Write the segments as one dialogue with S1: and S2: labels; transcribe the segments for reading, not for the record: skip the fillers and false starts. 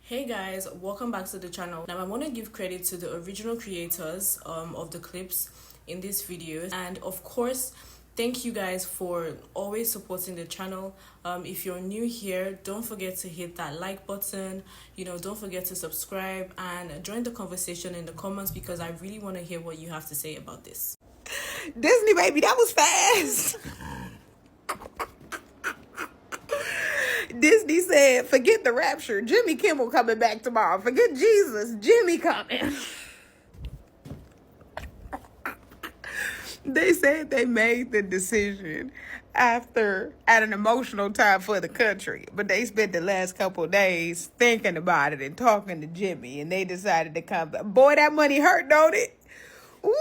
S1: Hey guys, welcome back to the channel. Now I want to give credit to the original creators of the clips in this video, and of course thank you guys for always supporting the channel. If you're new here, don't forget to hit that like button, don't forget to subscribe and join the conversation in the comments, because I really want to hear what you have to say about this.
S2: Disney, baby, that was fast. Disney said, forget the rapture. Jimmy Kimmel coming back tomorrow. Forget Jesus. Jimmy coming. They said they made the decision at an emotional time for the country. But they spent the last couple of days thinking about it and talking to Jimmy. And they decided to come back. Boy, that money hurt, don't it? Ooh.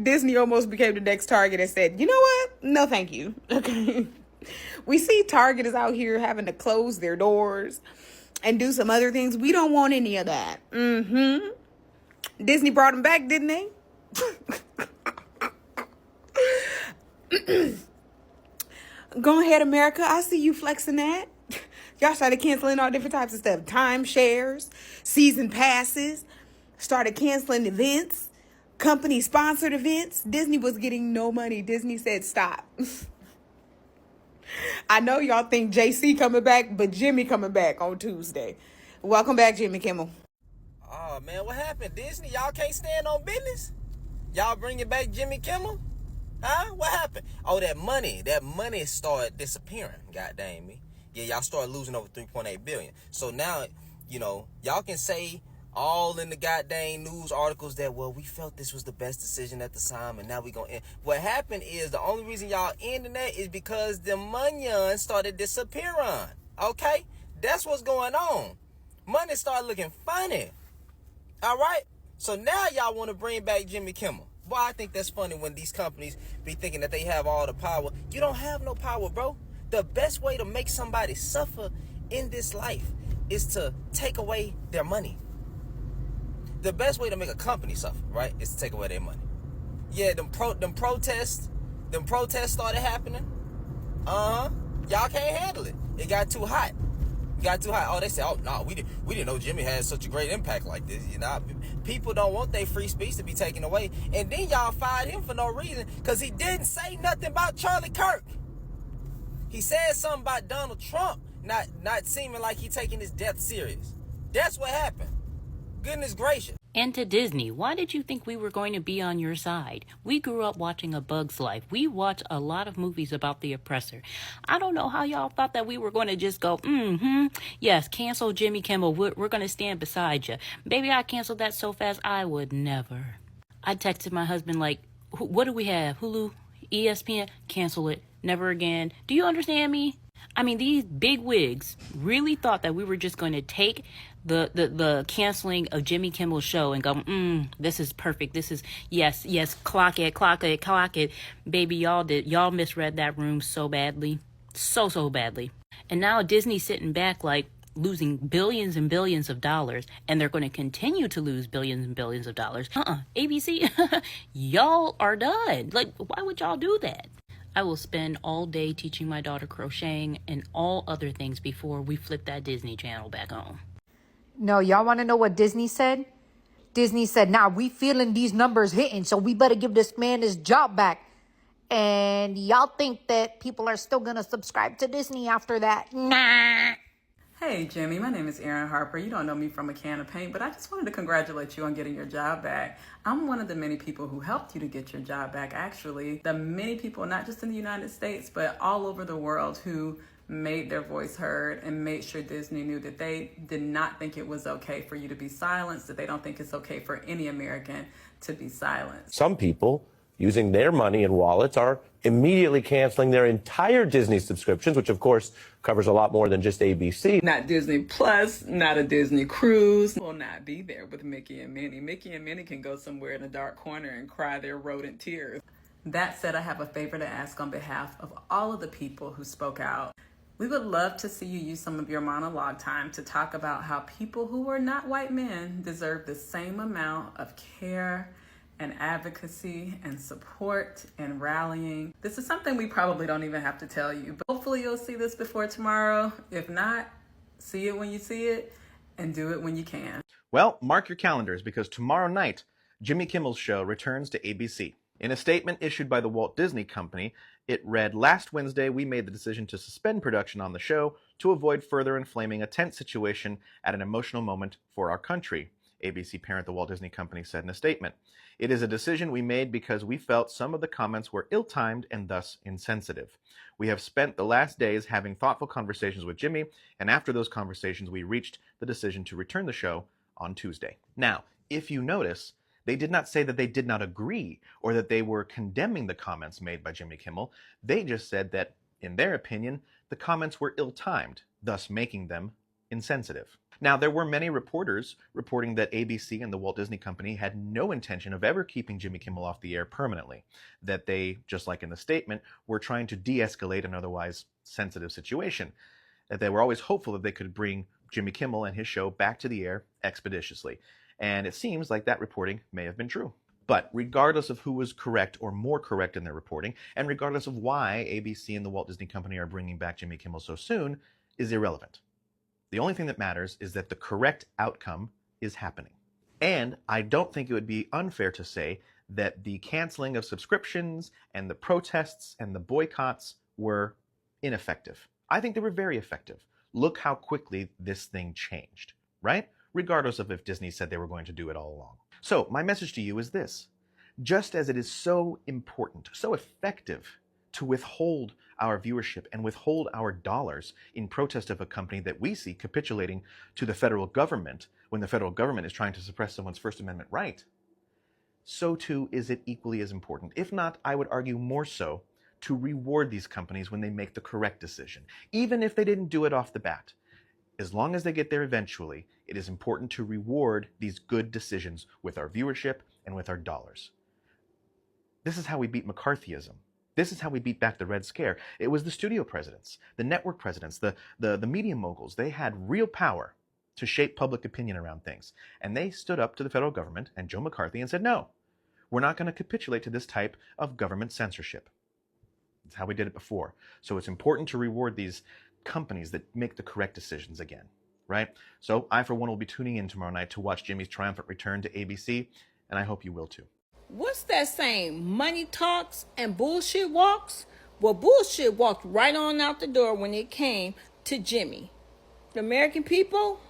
S2: Disney almost became the next Target and said, you know what? No, thank you. Okay. We see Target is out here having to close their doors and do some other things. We don't want any of that. Disney brought them back, didn't they? Go ahead, America. I see you flexing that. Y'all started canceling all different types of stuff. Timeshares, season passes, started canceling events. Company-sponsored events. Disney was getting no money. Disney said, stop. I know y'all think JC coming back, but Jimmy coming back on Tuesday. Welcome back, Jimmy Kimmel.
S3: Oh, man, what happened? Disney, y'all can't stand on business? Y'all bringing back Jimmy Kimmel? Huh? What happened? Oh, that money started disappearing, god dang me. Yeah, y'all started losing over $3.8 billion. So now, y'all can say all in the goddamn news articles that, well, we felt this was the best decision at the time, and now we gonna end. What happened is the only reason y'all ending that is because the money started disappearing. Okay? That's what's going on. Money started looking funny. All right? So now y'all want to bring back Jimmy Kimmel. Boy, I think that's funny when these companies be thinking that they have all the power. You don't have no power, bro. The best way to make somebody suffer in this life is to take away their money. The best way to make a company suffer, right, is to take away their money. Yeah, them protests started happening. Y'all can't handle it. It got too hot. Oh, they said, oh no, we didn't know Jimmy had such a great impact like this. People don't want their free speech to be taken away. And then y'all fired him for no reason, because he didn't say nothing about Charlie Kirk. He said something about Donald Trump not seeming like he taking his death serious. That's what happened. Goodness gracious.
S4: And to Disney, why did you think we were going to be on your side? We grew up watching A Bug's Life. We watched a lot of movies about the oppressor. I don't know how y'all thought that we were going to just go, yes, cancel Jimmy Kimmel. We're going to stand beside you. Baby, I canceled that so fast, I would never. I texted my husband like, what do we have? Hulu? ESPN? Cancel it. Never again. Do you understand me? I mean, these big wigs really thought that we were just going to take the canceling of Jimmy Kimmel's show and go, this is perfect. This is, yes, clock it. Baby, y'all misread that room so badly. So badly. And now Disney's sitting back like losing billions and billions of dollars, and they're going to continue to lose billions and billions of dollars. ABC, y'all are done. Like, why would y'all do that? I will spend all day teaching my daughter crocheting and all other things before we flip that Disney Channel back on.
S5: No, y'all want to know what Disney said? Disney said, nah, we feeling these numbers hitting, so we better give this man his job back. And y'all think that people are still going to subscribe to Disney after that? Nah.
S6: Hey, Jimmy, my name is Erin Harper. You don't know me from a can of paint, but I just wanted to congratulate you on getting your job back. I'm one of the many people who helped you to get your job back, actually. The many people, not just in the United States, but all over the world, who made their voice heard and made sure Disney knew that they did not think it was okay for you to be silenced, that they don't think it's okay for any American to be silenced.
S7: Some people, using their money and wallets, are immediately canceling their entire Disney subscriptions, which of course covers a lot more than just ABC.
S6: Not Disney Plus, not a Disney cruise, will not be there with Mickey and Minnie. Mickey and Minnie can go somewhere in a dark corner and cry their rodent tears. That said, I have a favor to ask on behalf of all of the people who spoke out. We would love to see you use some of your monologue time to talk about how people who are not white men deserve the same amount of care and advocacy and support and rallying. This is something we probably don't even have to tell you, but hopefully you'll see this before tomorrow. If not, see it when you see it and do it when you can.
S8: Well, mark your calendars because tomorrow night, Jimmy Kimmel's show returns to ABC. In a statement issued by the Walt Disney Company, it read, "Last Wednesday, we made the decision to suspend production on the show to avoid further inflaming a tense situation at an emotional moment for our country," ABC parent the Walt Disney Company said in a statement. "It is a decision we made because we felt some of the comments were ill-timed and thus insensitive. We have spent the last days having thoughtful conversations with Jimmy, and after those conversations, we reached the decision to return the show on Tuesday." Now, if you notice, they did not say that they did not agree or that they were condemning the comments made by Jimmy Kimmel. They just said that, in their opinion, the comments were ill-timed, thus making them insensitive. Now, there were many reporters reporting that ABC and the Walt Disney Company had no intention of ever keeping Jimmy Kimmel off the air permanently, that they, just like in the statement, were trying to de-escalate an otherwise sensitive situation, that they were always hopeful that they could bring Jimmy Kimmel and his show back to the air expeditiously. And it seems like that reporting may have been true. But regardless of who was correct or more correct in their reporting, and regardless of why ABC and the Walt Disney Company are bringing back Jimmy Kimmel so soon, is irrelevant. The only thing that matters is that the correct outcome is happening. And I don't think it would be unfair to say that the canceling of subscriptions and the protests and the boycotts were ineffective. I think they were very effective. Look how quickly this thing changed, right? Regardless of if Disney said they were going to do it all along. So my message to you is this. Just as it is so important, so effective to withhold our viewership and withhold our dollars in protest of a company that we see capitulating to the federal government when the federal government is trying to suppress someone's First Amendment right, so too is it equally as important, if not, I would argue more so, to reward these companies when they make the correct decision, even if they didn't do it off the bat. As long as they get there eventually, it is important to reward these good decisions with our viewership and with our dollars. This is how we beat McCarthyism. This is how we beat back the Red Scare. It was the studio presidents, the network presidents, the media moguls. They had real power to shape public opinion around things. And they stood up to the federal government and Joe McCarthy and said, no, we're not going to capitulate to this type of government censorship. That's how we did it before. So it's important to reward these companies that make the correct decisions again, right? So I, for one, will be tuning in tomorrow night to watch Jimmy's triumphant return to ABC, and I hope you will too.
S9: What's that saying? Money talks and bullshit walks? Well, bullshit walked right on out the door when it came to Jimmy. The American people,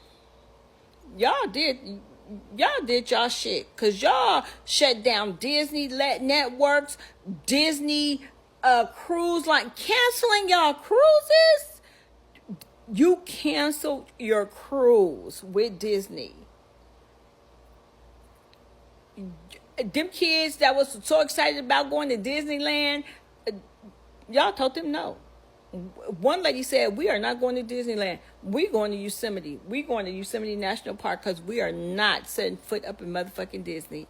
S9: y'all did y'all shit. Because y'all shut down Disney networks, Disney cruise line, canceling y'all cruises. You canceled your cruise with Disney. Them kids that was so excited about going to Disneyland, y'all told them no. One lady said, we are not going to Disneyland. We're going to Yosemite. We're going to Yosemite National Park because we are not setting foot up in motherfucking Disney.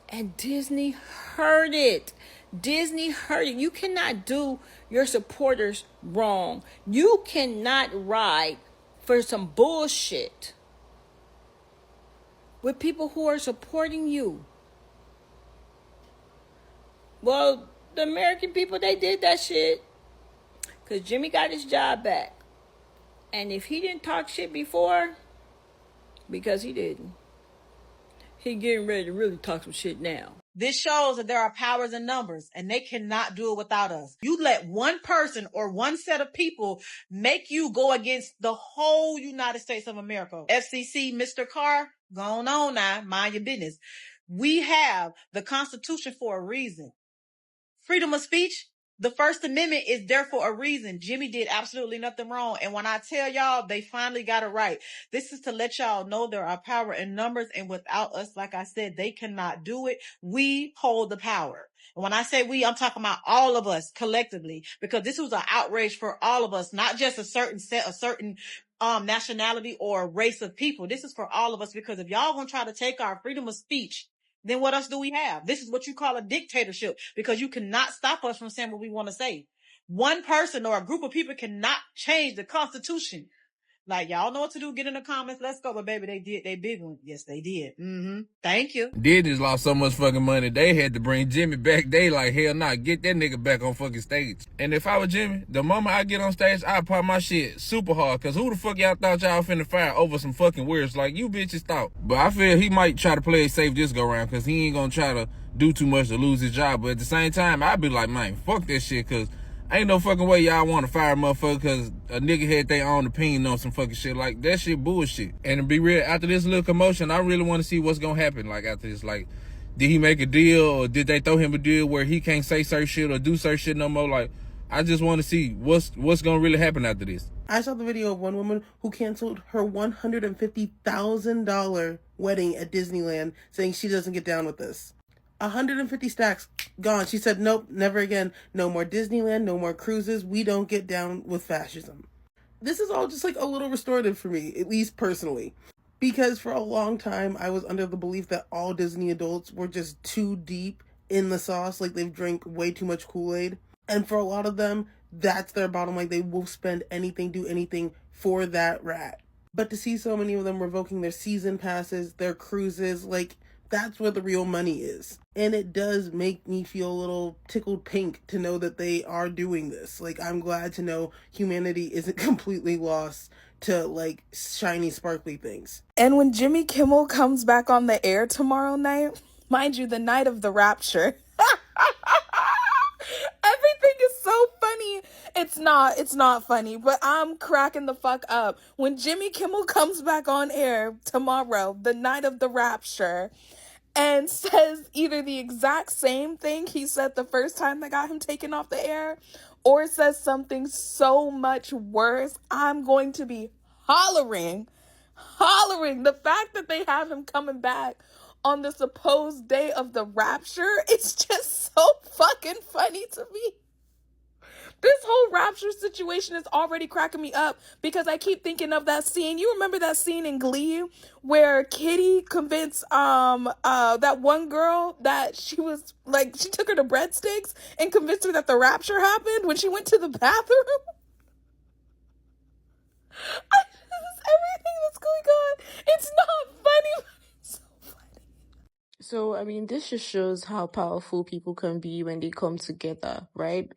S9: And Disney heard it. Disney heard it. You cannot do your supporters wrong. You cannot ride for some bullshit with people who are supporting you. Well, the American people, they did that shit because Jimmy got his job back. And if he didn't talk shit before, because he didn't, he getting ready to really talk some shit now.
S10: This shows that there are powers in numbers, and they cannot do it without us. You let one person or one set of people make you go against the whole United States of America. FCC, Mr. Carr, go on now, mind your business. We have the Constitution for a reason. Freedom of speech, the First Amendment is there for a reason. Jimmy did absolutely nothing wrong. And when I tell y'all, they finally got it right. This is to let y'all know there are power in numbers. And without us, like I said, they cannot do it. We hold the power. And when I say we, I'm talking about all of us collectively, because this was an outrage for all of us, not just a certain set, a certain nationality or race of people. This is for all of us, because if y'all gonna try to take our freedom of speech, then what else do we have? This is what you call a dictatorship, because you cannot stop us from saying what we want to say. One person or a group of people cannot change the Constitution. Like, y'all know what to do. Get in the comments. Let's go. But baby, they did. They big one. Yes, they did. Thank you.
S11: Disney's lost so much fucking money, they had to bring Jimmy back. They like, hell nah, get that nigga back on fucking stage. And if I was Jimmy, the moment I get on stage, I'd pop my shit super hard. Cause who the fuck y'all thought y'all finna fire over some fucking words like you bitches thought? But I feel he might try to play it safe this go round, cause he ain't gonna try to do too much to lose his job. But at the same time, I'd be like, man, fuck that shit, cause ain't no fucking way y'all want to fire a motherfucker cause a nigga had their own opinion on some fucking shit. Like, that shit bullshit. And to be real, after this little commotion, I really want to see what's gonna happen. Like, after this, like, did he make a deal or did they throw him a deal where he can't say certain shit or do certain shit no more? Like, I just want to see what's gonna really happen after this.
S12: I saw the video of one woman who canceled her $150,000 wedding at Disneyland saying she doesn't get down with this. 150 stacks gone. She said, nope, never again. No more Disneyland, no more cruises. We don't get down with fascism. This is all just like a little restorative for me, at least personally. Because for a long time, I was under the belief that all Disney adults were just too deep in the sauce, like they've drank way too much Kool-Aid. And for a lot of them, that's their bottom line. They will spend anything, do anything for that rat. But to see so many of them revoking their season passes, their cruises, like, that's where the real money is. And it does make me feel a little tickled pink to know that they are doing this. Like, I'm glad to know humanity isn't completely lost to, like, shiny, sparkly things.
S1: And when Jimmy Kimmel comes back on the air tomorrow night, mind you, the night of the rapture, everything is so funny. It's not funny, but I'm cracking the fuck up. When Jimmy Kimmel comes back on air tomorrow, the night of the rapture, and says either the exact same thing he said the first time they got him taken off the air, or says something so much worse, I'm going to be hollering. The fact that they have him coming back on the supposed day of the rapture, it's just so fucking funny to me. This whole rapture situation is already cracking me up because I keep thinking of that scene. You remember that scene in Glee where Kitty convinced that one girl that she was like, she took her to breadsticks and convinced her that the rapture happened when she went to the bathroom? Everything that's going on, it's not funny, but it's so funny.
S13: So, I mean, this just shows how powerful people can be when they come together, right?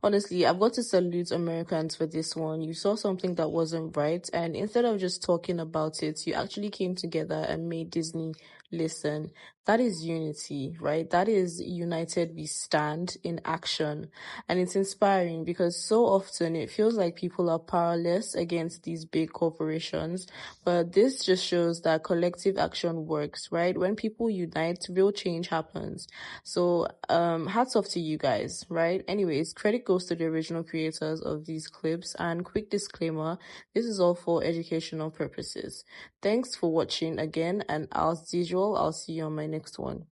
S13: Honestly, I've got to salute Americans for this one. You saw something that wasn't right, and instead of just talking about it, you actually came together and made Disney listen. That is unity, right? That is united we stand in action. And it's inspiring because so often it feels like people are powerless against these big corporations. But this just shows that collective action works, right? When people unite, real change happens. So hats off to you guys, right? Anyways, credit goes to the original creators of these clips. And quick disclaimer, this is all for educational purposes. Thanks for watching again, and as usual, I'll see you on my next one.